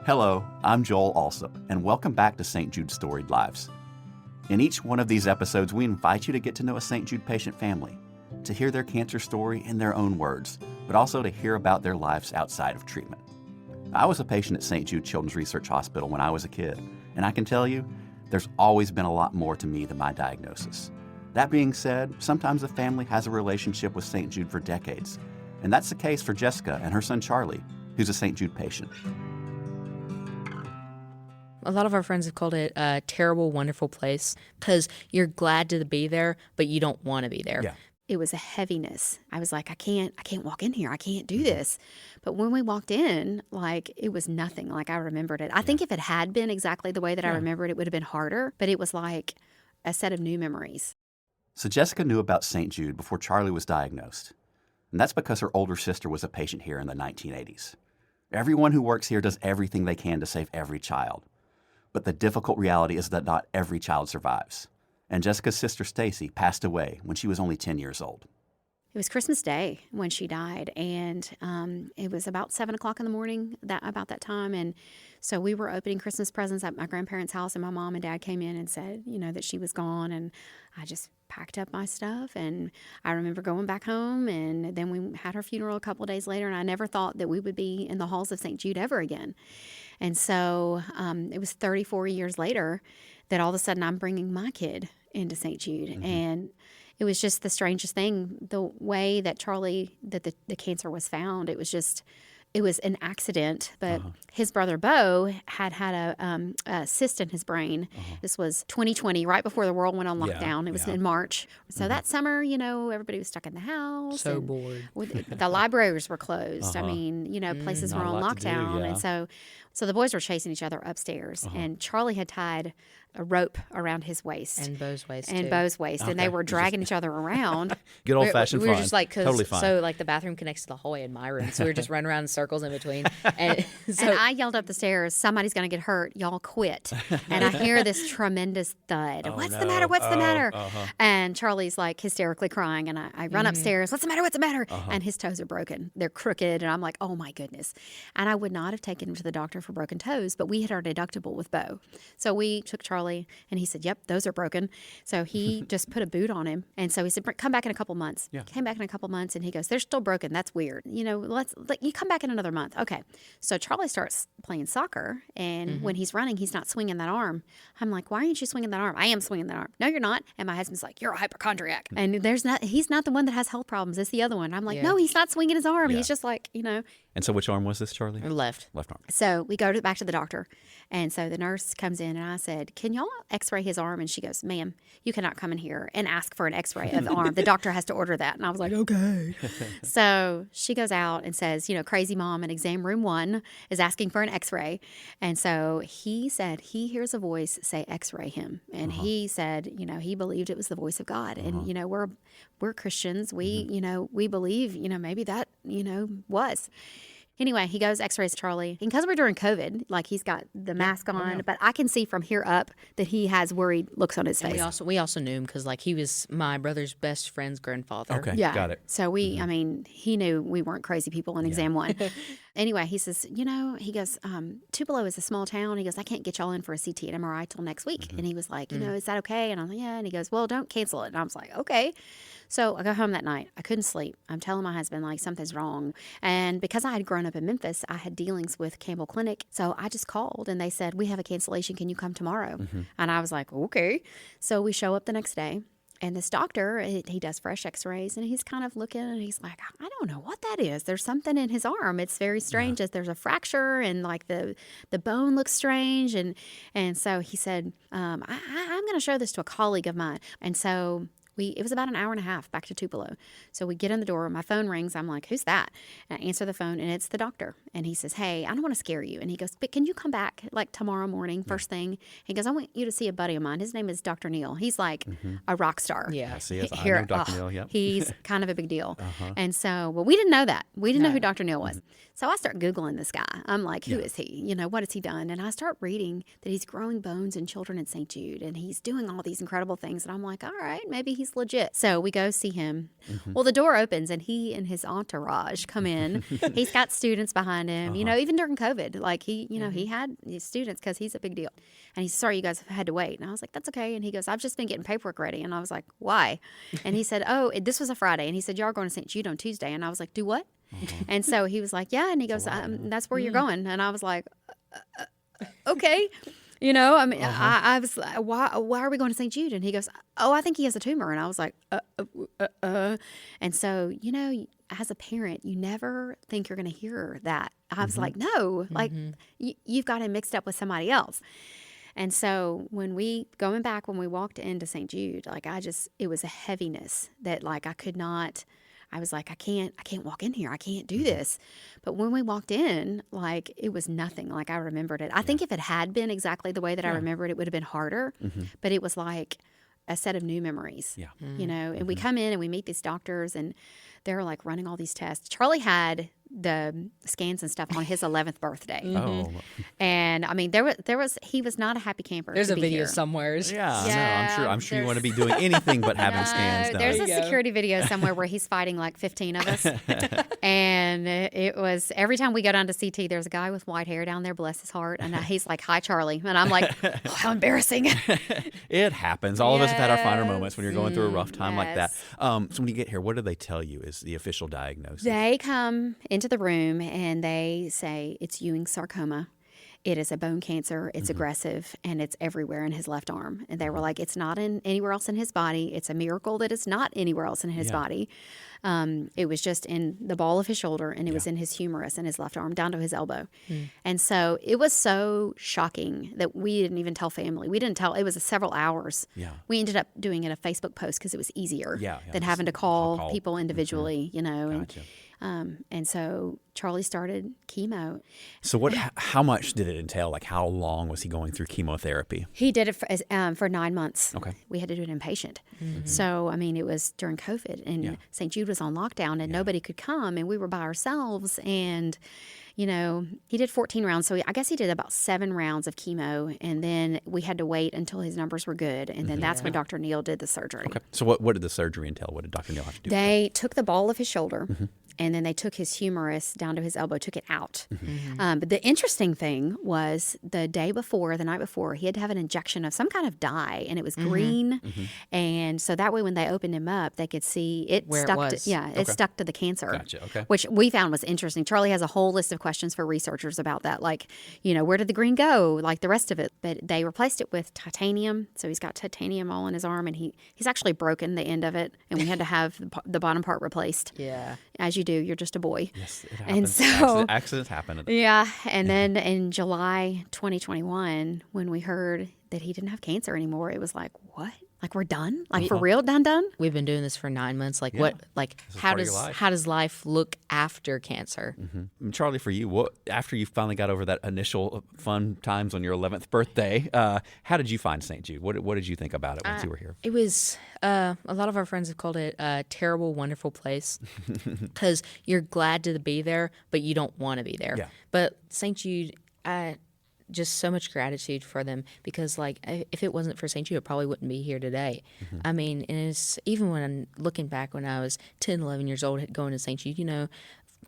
Hello, I'm Joel Alsop, and welcome back to St. Jude Storied Lives. In each one of these episodes, we invite you to get to know a St. Jude patient family, to hear their cancer story in their own words, but also to hear about their lives outside of treatment. I was a patient at St. Jude Children's Research Hospital when I was a kid, and I can tell you, there's always been a lot more to me than my diagnosis. That being said, sometimes a family has a relationship with St. Jude for decades, and that's the case for Jessica and her son Charlie, who's a St. Jude patient. A lot of our friends have called it a terrible, wonderful place because you're glad to be there, but you don't want to be there. Yeah. It was a heaviness. I was like, I can't walk in here. I can't do this. But when we walked in, like, it was nothing like I remembered it. I think if it had been exactly the way that I remembered, it would have been harder. But it was like a set of new memories. So Jessica knew about St. Jude before Charlie was diagnosed. And that's because her older sister was a patient here in the 1980s. Everyone who works here does everything they can to save every child. But the difficult reality is that not every child survives. And Jessica's sister Stacy passed away when she was only 10 years old. It was Christmas Day when she died, and it was about 7 o'clock in the morning about that time. And so we were opening Christmas presents at my grandparents' house, and my mom and dad came in and said, that she was gone. And I just packed up my stuff, and I remember going back home, and then we had her funeral a couple of days later, and I never thought that we would be in the halls of St. Jude ever again. And so it was 34 years later that all of a sudden I'm bringing my kid into St. Jude. Mm-hmm. And it was just the strangest thing, the way that Charlie, that the cancer was found. It was an accident, but his brother Bo had a cyst in his brain. This was 2020, right before the world went on lockdown. It was in March. So that summer, everybody was stuck in the house. So bored. The libraries were closed. I mean, places were on lockdown. And so the boys were chasing each other upstairs. And Charlie had tied a rope around his waist. And Bo's waist, And too. Bo's waist. Okay. And they were dragging each other around. Good old-fashioned fun. We were just like, totally fine. So like the bathroom connects to the hallway in my room. So we were just running around in circles in between. And I yelled up the stairs, somebody's going to get hurt. Y'all quit. And I hear this tremendous thud. What's the matter? What's the matter? And Charlie's like hysterically crying. And I run upstairs. What's the matter? What's the matter? And his toes are broken. They're crooked. And I'm like, oh my goodness. And I would not have taken him to the doctor for broken toes, but we had our deductible with Bo. So we took Charlie and he said, yep, those are broken. So he just put a boot on him. And so he said, come back in a couple months. Yeah. Came back in a couple months and he goes, they're still broken. That's weird. You come back in another month. Okay. So Charlie starts playing soccer, and when he's running, he's not swinging that arm. I'm like, why aren't you swinging that arm? I am swinging that arm. No, you're not. And my husband's like, you're a hypochondriac. And he's not the one that has health problems. It's the other one. I'm like, no, he's not swinging his arm. Yeah. He's just like, And so which arm was this, Charlie? Left arm. So we go back to the doctor. And so the nurse comes in, and I said, can y'all x-ray his arm? And she goes, ma'am, you cannot come in here and ask for an x-ray of the arm. The doctor has to order that. And I was like, okay. So she goes out and says, crazy mom in exam room 1 is asking for an x-ray. And so he said he hears a voice say x-ray him. And he said, he believed it was the voice of God. And, we're Christians. We, we believe, maybe that, was. Anyway, he goes x-rays Charlie. And because we're during COVID, like he's got the mask on, but I can see from here up that he has worried looks on his face. We also knew him because like he was my brother's best friend's grandfather. Okay, got it. So he knew we weren't crazy people in exam 1. Anyway, he says, he goes, Tupelo is a small town. He goes, I can't get y'all in for a CT and MRI till next week. And he was like, is that okay? And I'm like, yeah. And he goes, well, don't cancel it. And I was like, okay. So I go home that night. I couldn't sleep. I'm telling my husband, like, something's wrong. And because I had grown up in Memphis, I had dealings with Campbell Clinic. So I just called and they said, we have a cancellation. Can you come tomorrow? And I was like, okay. So we show up the next day. And this doctor, he does fresh x-rays, and he's kind of looking, and he's like, I don't know what that is. There's something in his arm. It's very strange. There's a fracture, and like the bone looks strange. And so he said, I'm going to show this to a colleague of mine. And so it was about an hour and a half back to Tupelo. So we get in the door. My phone rings. I'm like, who's that? And I answer the phone, and it's the doctor. And he says, hey, I don't want to scare you. And he goes, but can you come back like tomorrow morning, first thing? He goes, I want you to see a buddy of mine. His name is Dr. Neal. He's like a rock star. Yeah. I see. I know Dr. Neal, yeah. He's kind of a big deal. And so, well, we didn't know that. We didn't know who Dr. Neal was. So I start Googling this guy. I'm like, who is he? What has he done? And I start reading that he's growing bones in children in St. Jude. And he's doing all these incredible things. And I'm like, all right, maybe he's he's legit. So we go see him. Well, the door opens and he and his entourage come in. He's got students behind him, even during COVID. Like he had his students because he's a big deal. And he said, sorry, you guys have had to wait. And I was like, that's okay. And he goes, I've just been getting paperwork ready. And I was like, why? And he said, oh, this was a Friday. And he said, y'all are going to St. Jude on Tuesday. And I was like, do what? And so he was like, yeah. And he goes, that's where you're going. And I was like, okay. I was like, why are we going to St. Jude? And he goes, oh, I think he has a tumor. And I was like, And so, as a parent, you never think you're going to hear that. I was like, no, like you've got him mixed up with somebody else. And so when we walked into St. Jude, like it was a heaviness that like I was like, I can't walk in here. I can't do this. But when we walked in, like it was nothing like I remembered it. I think if it had been exactly the way that I remembered, it would have been harder. But it was like a set of new memories, and we come in and we meet these doctors and they're like running all these tests. Charlie had the scans and stuff on his 11th birthday. And I mean, he was not a happy camper. There's to a be video here. somewhere. Yeah, no, I'm sure you want to be doing anything but having scans. No. There's a security video somewhere where he's fighting like 15 of us. And it was every time we go down to CT, there's a guy with white hair down there, bless his heart. And he's like, hi, Charlie. And I'm like, oh, how embarrassing. It happens. All of us have had our finer moments when you're going through a rough time like that. So when you get here, what do they tell you is the official diagnosis? They come into the room and they say it's Ewing sarcoma. It is a bone cancer. It's aggressive and it's everywhere in his left arm. And they were like, it's not anywhere else in his body. It's a miracle that it's not anywhere else in his body. It was just in the ball of his shoulder and it was in his humerus in his left arm down to his elbow. And so it was so shocking that we didn't even tell family. We didn't tell. It was several hours. We ended up doing it a Facebook post because it was easier than having to call people individually, Gotcha. And so Charlie started chemo. So how much did it entail? Like how long was he going through chemotherapy? He did it for 9 months. Okay. We had to do it inpatient. So, I mean, it was during COVID and St. Jude was on lockdown and nobody could come and we were by ourselves and, he did 14 rounds. So I guess he did about 7 rounds of chemo and then we had to wait until his numbers were good. And then that's when Dr. Neal did the surgery. Okay. So what did the surgery entail? What did Dr. Neal have to do? They took the ball of his shoulder. And then they took his humerus down to his elbow, took it out. But the interesting thing was the night before, he had to have an injection of some kind of dye, and it was green. And so that way when they opened him up, they could see it Where stuck. it was. It stuck to the cancer. Gotcha, okay. Which we found was interesting. Charlie has a whole list of questions for researchers about that, like, where did the green go, like the rest of it. But they replaced it with titanium. So he's got titanium all in his arm, and he's actually broken the end of it, and we had to have the bottom part replaced. Yeah. As you do, you're just a boy. Yes, it happens. And so accidents happen. Yeah, and then in July 2021, when we heard that he didn't have cancer anymore, it was like, what? Like we're done? Like for real, done? We've been doing this for 9 months. Like what? Like how does life look after cancer? And Charlie, for you, after you finally got over that initial fun times on your 11th birthday, how did you find St. Jude? What did you think about it once you were here? It was a lot of our friends have called it a terrible, wonderful place because you're glad to be there, but you don't want to be there. Yeah. But St. Jude, just so much gratitude for them because, like, if it wasn't for St. Jude, I probably wouldn't be here today. I mean, and it's even when I'm looking back when I was 10, 11 years old going to St. Jude,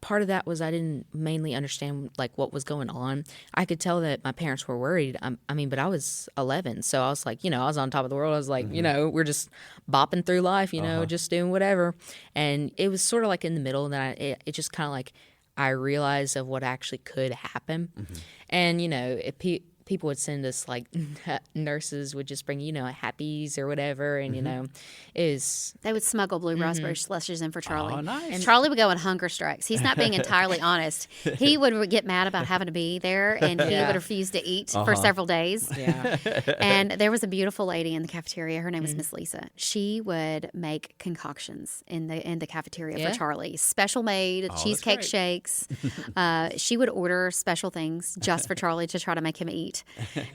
part of that was I didn't mainly understand, like, what was going on. I could tell that my parents were worried. But I was 11, so I was like, I was on top of the world. I was like, we're just bopping through life, just doing whatever. And it was sort of like in the middle, and then it just kind of like I realized of what actually could happen. And, people would send us, like, nurses would just bring, happies or whatever. And, They would smuggle blue raspberry slushes in for Charlie. Oh, nice. And Charlie would go on hunger strikes. He's not being entirely honest. He would get mad about having to be there, and he would refuse to eat for several days. Yeah. And there was a beautiful lady in the cafeteria. Her name was Miss Lisa. She would make concoctions in the cafeteria for Charlie. Special made cheesecake shakes. She would order special things just for Charlie to try to make him eat.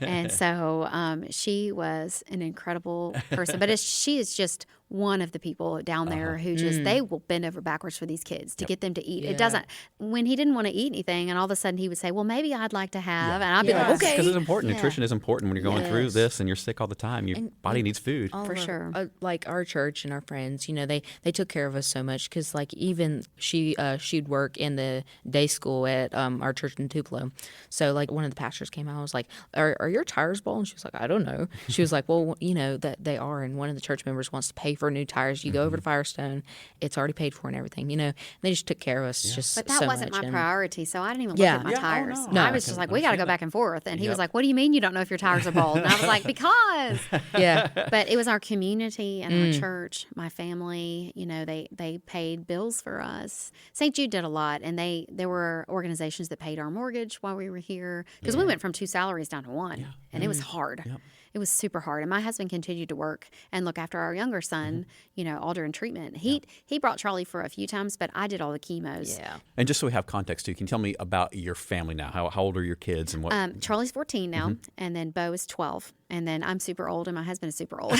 And so she was an incredible person. But she is just one of the people down there who just, they will bend over backwards for these kids to get them to eat. It doesn't, when he didn't want to eat anything, and all of a sudden he would say, well, maybe I'd like to have, and I'd be like, okay. Because it's important. Nutrition is important when you're going through this and you're sick all the time. Your body needs food. For sure. Like our church and our friends, they took care of us so much because like even she'd work in the day school at our church in Tupelo. So like one of the pastors came out and was like, are your tires bald? And she was like, I don't know. She was like, well, that they are. And one of the church members wants to pay for new tires. You go over to Firestone. It's already paid for and everything. They just took care of us just But that so wasn't much. my priority, so I didn't even look at my tires. No. I was just like, we got to go back and forth. And he was like, what do you mean you don't know if your tires are bald? And I was like, because. Yeah. But it was our community and our church, my family, they paid bills for us. St. Jude did a lot, and there were organizations that paid our mortgage while we were here because we went from 2 salaries down to 1, and it was hard. Yep. It was super hard. And my husband continued to work and look after our younger son, all during treatment. He brought Charlie for a few times, but I did all the chemos. Yeah. And just so we have context too, can you tell me about your family now? How old are your kids and what? Charlie's 14 now, and then Bo is 12. And then I'm super old, and my husband is super old.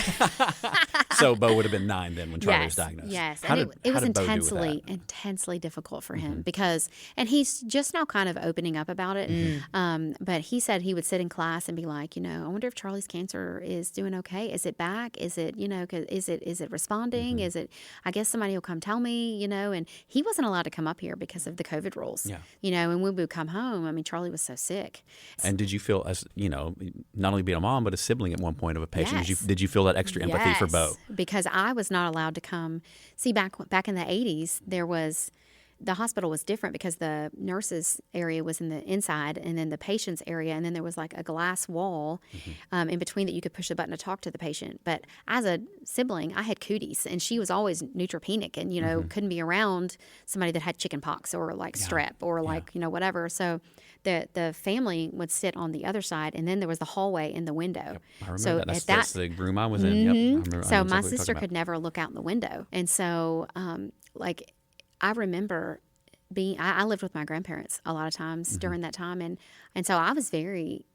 So Bo would have been 9 then when Charlie was diagnosed. Yes, How and did it was Bo do with that? intensely difficult for him because, and he's just now kind of opening up about it. But he said he would sit in class and be like, I wonder if Charlie's cancer is doing okay. Is it back? Is it, is it responding? Is it? I guess somebody will come tell me, And he wasn't allowed to come up here because of the COVID rules. Yeah. And when we would come home, I mean, Charlie was so sick. And did you feel as not only being a mom but a sibling at one point of a patient? Yes. Did you feel that extra empathy for Bo? Because I was not allowed to come. See, back in the 80s, the hospital was different because the nurses area was in the inside and then the patient's area, and then there was like a glass wall in between that you could push the button to talk to the patient. But as a sibling, I had cooties, and she was always neutropenic and, couldn't be around somebody that had chicken pox or like strep or like, whatever. So the family would sit on the other side, and then there was the hallway in the window. Yep, I remember that. That's the room I was in. Yep, I remember, so my sister could never look out the window. And so, I remember I lived with my grandparents a lot of times during that time. And so I was very,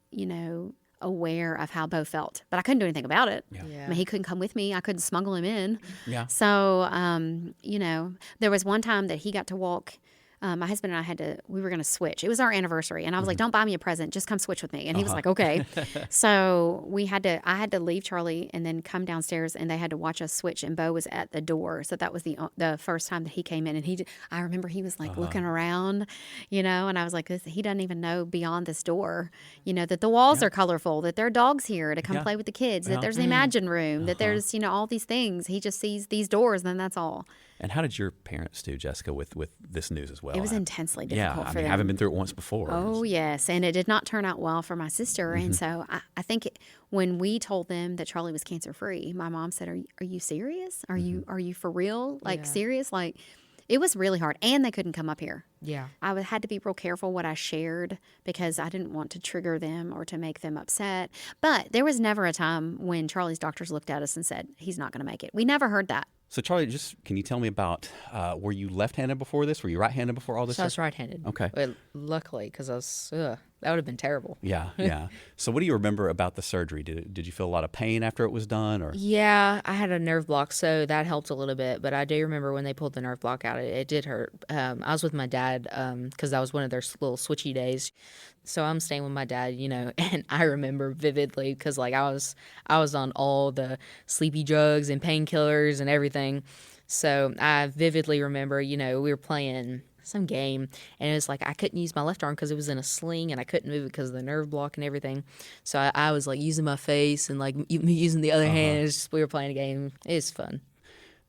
aware of how Bo felt, but I couldn't do anything about it. Yeah. I mean, he couldn't come with me. I couldn't smuggle him in. Yeah. So, there was one time that he got to walk. My husband and I we were going to switch. It was our anniversary. And I was like, don't buy me a present. Just come switch with me. And he was like, okay. So I had to leave Charlie and then come downstairs, and they had to watch us switch. And Bo was at the door. So that was the first time that he came in. And I remember he was like looking around, and I was like, he doesn't even know beyond this door, that the walls are colorful, that there are dogs here to come play with the kids, that there's the Imagine room, that there's, all these things. He just sees these doors, and then that's all. And how did your parents do, Jessica, with this news as well? It was intensely difficult for them. I haven't been through it once before. Oh, yes. And it did not turn out well for my sister. And so I think when we told them that Charlie was cancer-free, my mom said, are you serious? Are you for real? Serious? It was really hard. And they couldn't come up here. Yeah. I had to be real careful what I shared because I didn't want to trigger them or to make them upset. But there was never a time when Charlie's doctors looked at us and said, he's not going to make it. We never heard that. So, Charlie, can you tell me about, were you left-handed before this? Were you right-handed before all this? So I was right-handed. Okay. Well, luckily, because that would have been terrible. Yeah. So what do you remember about the surgery? Did you feel a lot of pain after it was done? Or? Yeah, I had a nerve block, so that helped a little bit. But I do remember when they pulled the nerve block out, it did hurt. I was with my dad because that was one of their little switchy days. So I'm staying with my dad, and I remember vividly because I was on all the sleepy drugs and painkillers and everything. So I vividly remember, we were playing some game, and it was like I couldn't use my left arm because it was in a sling, and I couldn't move it because of the nerve block and everything. So I was using my face and using the other hand. We were playing a game. It was fun.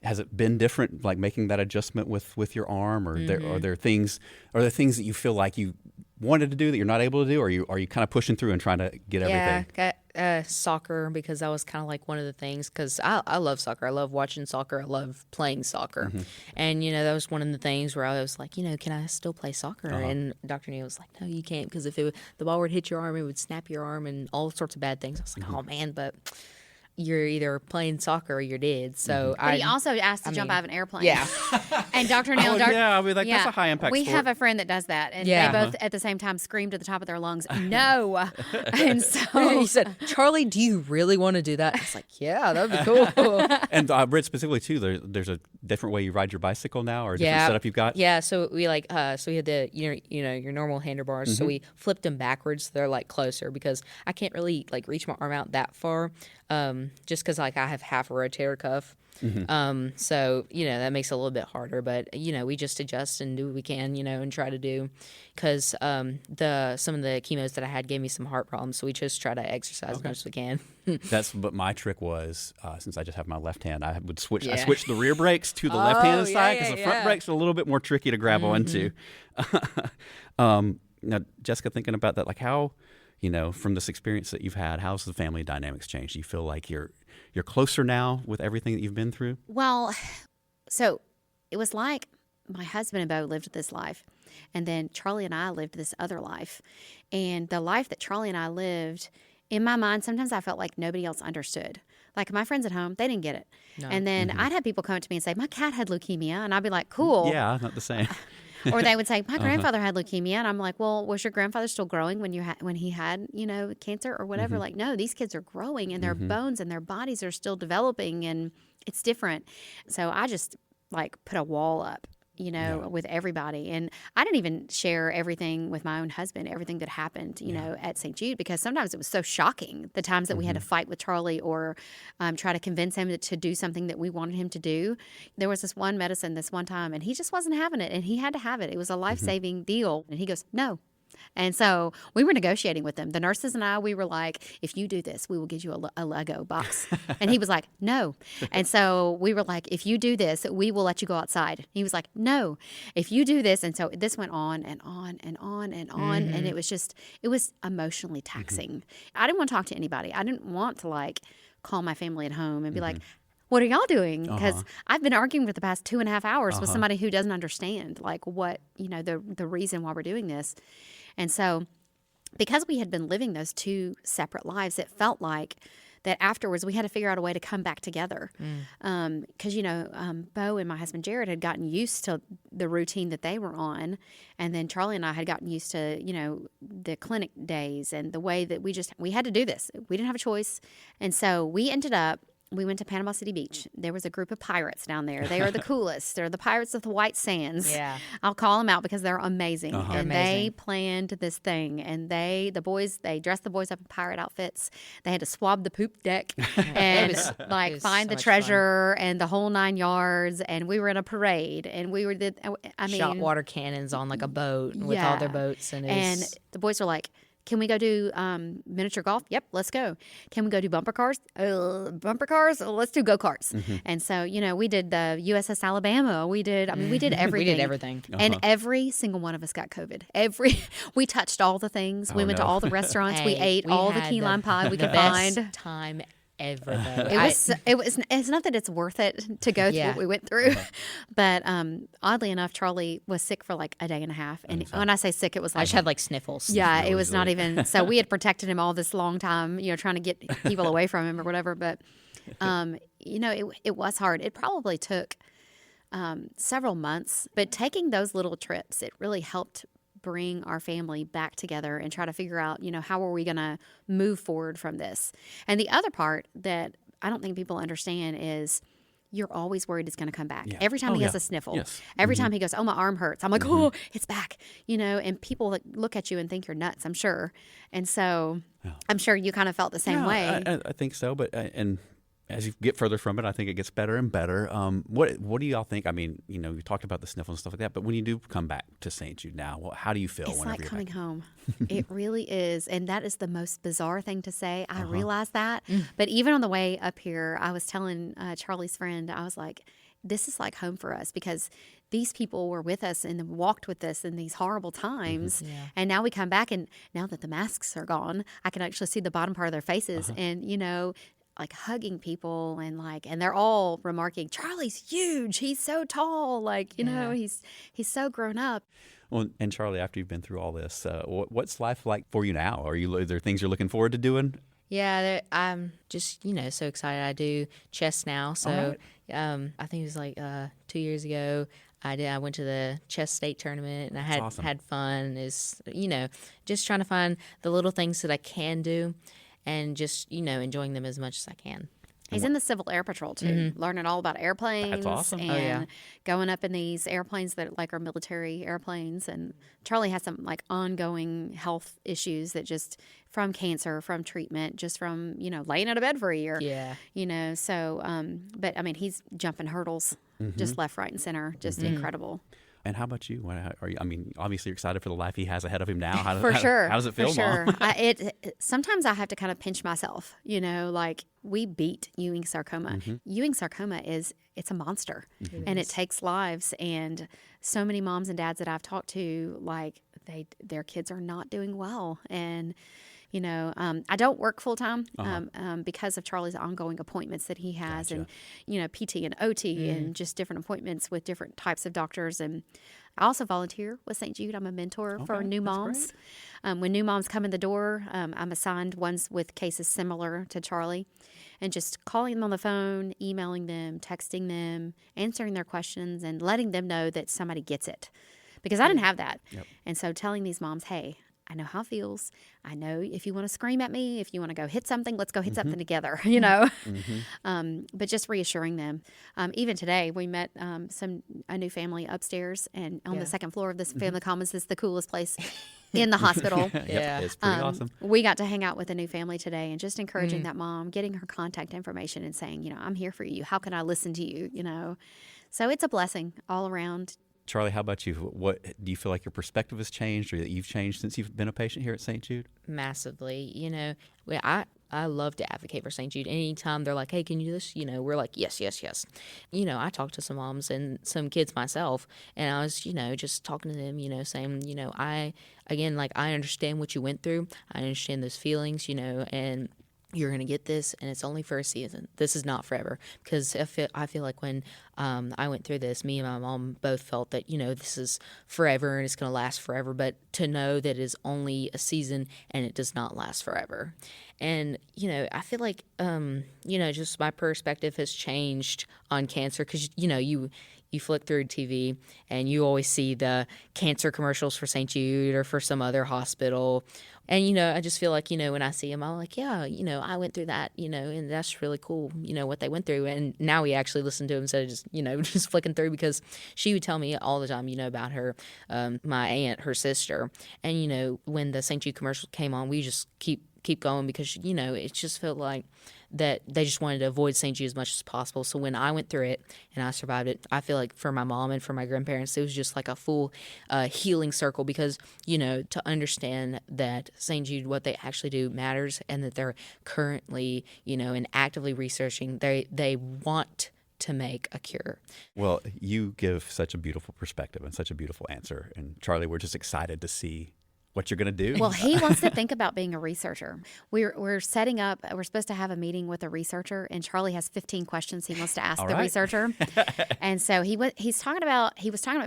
Has it been different, making that adjustment with your arm, or are there things that you feel like you wanted to do that you're not able to do, or are you kind of pushing through and trying to get everything? Yeah, soccer, because that was kind of one of the things, because I love soccer. I love watching soccer. I love playing soccer. And, that was one of the things where I was like, can I still play soccer? And Dr. Neal was like, no, you can't, because if the ball would hit your arm, it would snap your arm and all sorts of bad things. I was like, oh, man, but you're either playing soccer or you're dead. So But he also asked to jump out of an airplane. Yeah. And Dr. Neil, yeah, I mean, like, that's a high impact we sport. have a friend that does that, and Yeah. they both at the same time screamed at the top of their lungs, "No!" And so He said, Charlie, do you really want to do that? I was like, yeah, that would be cool. And I read specifically too, there's a different way you ride your bicycle now, or a different setup you've got. Yeah, so we so we had the your normal handlebars, so we flipped them backwards. So they're like closer because I can't really like reach my arm out that far, just because like I have half a rotator cuff. So that makes it a little bit harder, but we just adjust and do what we can, and try to do, because some of the chemos that I had gave me some heart problems, so we just try to exercise as much as we can. That's what my trick was. Since I just have my left hand, I would switch. I Yeah. switched the rear brakes to the left-handed yeah, side because yeah, the front yeah. brakes are a little bit more tricky to grab onto. Now, Jessica, thinking about that, like how, from this experience that you've had, how's the family dynamics changed? Do you feel like you're closer now with everything that you've been through? Well, so it was like my husband and Bo lived this life, and then Charlie and I lived this other life. And the life that Charlie and I lived, in my mind, sometimes I felt like nobody else understood. Like my friends at home, they didn't get it. No. And then I'd have people come up to me and say, "My cat had leukemia," and I'd be like, "Cool." Yeah, not the same. Or they would say, "My grandfather had leukemia," and I'm like, "Well, was your grandfather still growing when he had cancer or whatever?" Like, no, these kids are growing, and their bones and their bodies are still developing, and it's different. So I just like put a wall up, with everybody, and I didn't even share everything with my own husband, everything that happened, at St. Jude, because sometimes it was so shocking, the times that we had to fight with Charlie or try to convince him to do something that we wanted him to do. There was this one medicine this one time, and he just wasn't having it, and he had to have it. It was a life-saving deal, and he goes, "No." And so we were negotiating with them. The nurses and I, we were like, "If you do this, we will give you a Lego box." And he was like, "No." And so we were like, "If you do this, we will let you go outside." He was like, "No, if you do this." And so this went on and on and on and on. And it was emotionally taxing. I didn't want to talk to anybody. I didn't want to like call my family at home and be like, "What are y'all doing?" Because I've been arguing for the past 2.5 hours with somebody who doesn't understand like what, the reason why we're doing this. And so because we had been living those two separate lives, it felt like that afterwards we had to figure out a way to come back together. Because, Bo and my husband Jared had gotten used to the routine that they were on. And then Charlie and I had gotten used to, the clinic days and the way that we had to do this. We didn't have a choice. And so we went to Panama City Beach. There was a group of pirates down there. They are the coolest. They're the pirates of the White Sands. Yeah. I'll call them out because they're amazing. And Amazing. they planned this thing. And they dressed the boys up in pirate outfits. They had to swab the poop deck and it like was find so the much treasure and the whole 9 yards. And we were in a parade. And Shot water cannons on like a boat with all their boats. And the boys were like, "Can we go do miniature golf?" "Yep, let's go." "Can we go do bumper cars?" Bumper cars? Let's do go-karts. And so, we did the USS Alabama. We did everything. we did everything. And every single one of us got COVID. We touched all the things. We went to all the restaurants. We ate all the key lime pie we could best find. time ever, though. It's not that it's worth it to go through what we went through, but oddly enough, Charlie was sick for like a day and a half. And when I say sick, it was I like, just had like sniffles. yeah, it was not even, so we had protected him all this long time, trying to get people away from him or whatever. But, it was hard. It probably took several months, but taking those little trips, it really helped bring our family back together and try to figure out, how are we going to move forward from this? And the other part that I don't think people understand is you're always worried it's going to come back. Yeah. Every time he has a sniffle, Yes. every time he goes, "Oh, my arm hurts," I'm like, "Oh, it's back," and people look at you and think you're nuts, I'm sure. And so I'm sure you kind of felt the same way. I think so, but and as you get further from it, I think it gets better and better. What do y'all think? I mean, you talked about the sniffles and stuff like that, but when you do come back to St. Jude now, how do you feel? It's like coming home. It really is. And that is the most bizarre thing to say. I realize that. But even on the way up here, I was telling Charlie's friend, I was like, this is like home for us because these people were with us and walked with us in these horrible times. Yeah. And now we come back, and now that the masks are gone, I can actually see the bottom part of their faces. And, like hugging people and they're all remarking, "Charlie's huge. He's so tall. He's so grown up." Well, and Charlie, after you've been through all this, what's life like for you now? Are there things you're looking forward to doing? I'm just, so excited. I do chest now. So I think it was like 2 years ago. I went to the chess state tournament and I had fun. Just trying to find the little things that I can do and just, enjoying them as much as I can. He's in the Civil Air Patrol, too, learning all about airplanes. That's awesome. And going up in these airplanes that are military airplanes. And Charlie has some ongoing health issues that just from cancer, from treatment, just from, laying out of bed for a year. Yeah. So, but I mean, he's jumping hurdles just left, right, and center. Just incredible. And how about you? Obviously you're excited for the life he has ahead of him now. How does it feel, For sure. Mom? Sometimes I have to kind of pinch myself, we beat Ewing sarcoma. Ewing sarcoma it's a monster and it takes lives. And so many moms and dads that I've talked to, their kids are not doing well. And I don't work full time because of Charlie's ongoing appointments that he has, Gotcha. and PT and OT and just different appointments with different types of doctors. And I also volunteer with St. Jude. I'm a mentor for new moms. When new moms come in the door, I'm assigned ones with cases similar to Charlie, and just calling them on the phone, emailing them, texting them, answering their questions, and letting them know that somebody gets it. Because I didn't have that. Yep. And so telling these moms, hey, I know how it feels. I know if you want to scream at me, if you want to go hit something, let's go hit something together, But just reassuring them. Even today, we met a new family upstairs, and on the second floor of this family commons is the coolest place in the hospital. It's pretty awesome. We got to hang out with a new family today and just encouraging that mom, getting her contact information and saying, I'm here for you. How can I listen to you, So it's a blessing all around. Charlie, how about you? What do you feel like your perspective has changed or that you've changed since you've been a patient here at St. Jude? Massively. I love to advocate for St. Jude. Anytime they're like, hey, can you do this? We're like, yes. I talked to some moms and some kids myself, and I was, just talking to them, saying, I understand what you went through. I understand those feelings, and you're going to get this, and it's only for a season. This is not forever. Because I feel like when I went through this, me and my mom both felt that, this is forever and it's going to last forever. But to know that it is only a season and it does not last forever. And, I feel like, just my perspective has changed on cancer because, you flick through TV and you always see the cancer commercials for St. Jude or for some other hospital. And, I just feel like, when I see them, I'm like, yeah, I went through that, and that's really cool, what they went through. And now we actually listen to them instead of just, just flicking through, because she would tell me all the time, about her, my aunt, her sister. And, when the St. Jude commercial came on, we just keep going because, it just felt like that they just wanted to avoid St. Jude as much as possible. So when I went through it and I survived it, I feel like for my mom and for my grandparents, it was just like a full healing circle because, to understand that St. Jude, what they actually do matters, and that they're currently, and actively researching, they want to make a cure. Well, you give such a beautiful perspective and such a beautiful answer. And Charlie, we're just excited to see what you're going to do. Well, he wants to think about being a researcher. We're setting up, we're supposed to have a meeting with a researcher, and Charlie has 15 questions he wants to ask the researcher. And so he was talking about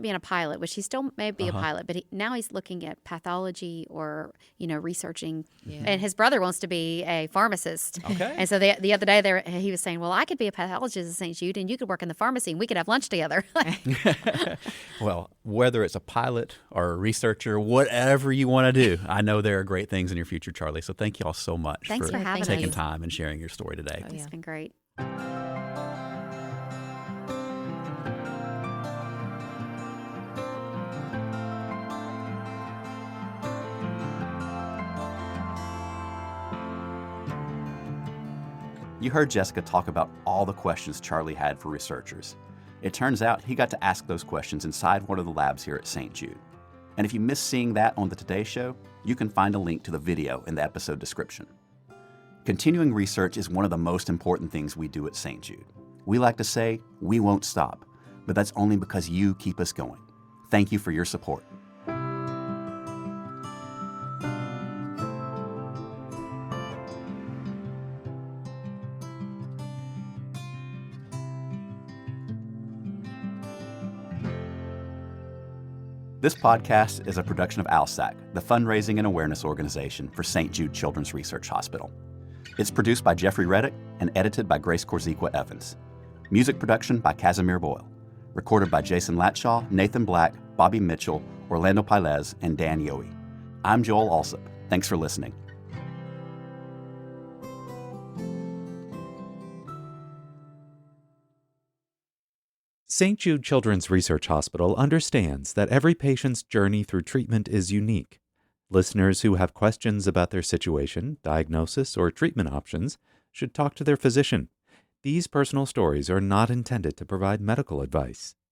being a pilot, which he still may be a pilot, but now he's looking at pathology or, researching. Yeah. And his brother wants to be a pharmacist. Okay. And so the other day he was saying, well, I could be a pathologist at St. Jude and you could work in the pharmacy and we could have lunch together. Well, whether it's a pilot or a researcher, whatever you want to do, I know there are great things in your future, Charlie. So thank you all so much for having taking us. time and sharing your story today. Oh, yeah. It's been great. You heard Jessica talk about all the questions Charlie had for researchers. It turns out he got to ask those questions inside one of the labs here at St. Jude. And if you missed seeing that on the Today Show, you can find a link to the video in the episode description. Continuing research is one of the most important things we do at St. Jude. We like to say, we won't stop, but that's only because you keep us going. Thank you for your support. This podcast is a production of ALSAC, the fundraising and awareness organization for St. Jude Children's Research Hospital. It's produced by Jeffrey Reddick and edited by Grace Korzequa Evans. Music production by Casimir Boyle. Recorded by Jason Latshaw, Nathan Black, Bobby Mitchell, Orlando Pilez, and Dan Yohe. I'm Joel Alsop. Thanks for listening. St. Jude Children's Research Hospital understands that every patient's journey through treatment is unique. Listeners who have questions about their situation, diagnosis, or treatment options should talk to their physician. These personal stories are not intended to provide medical advice.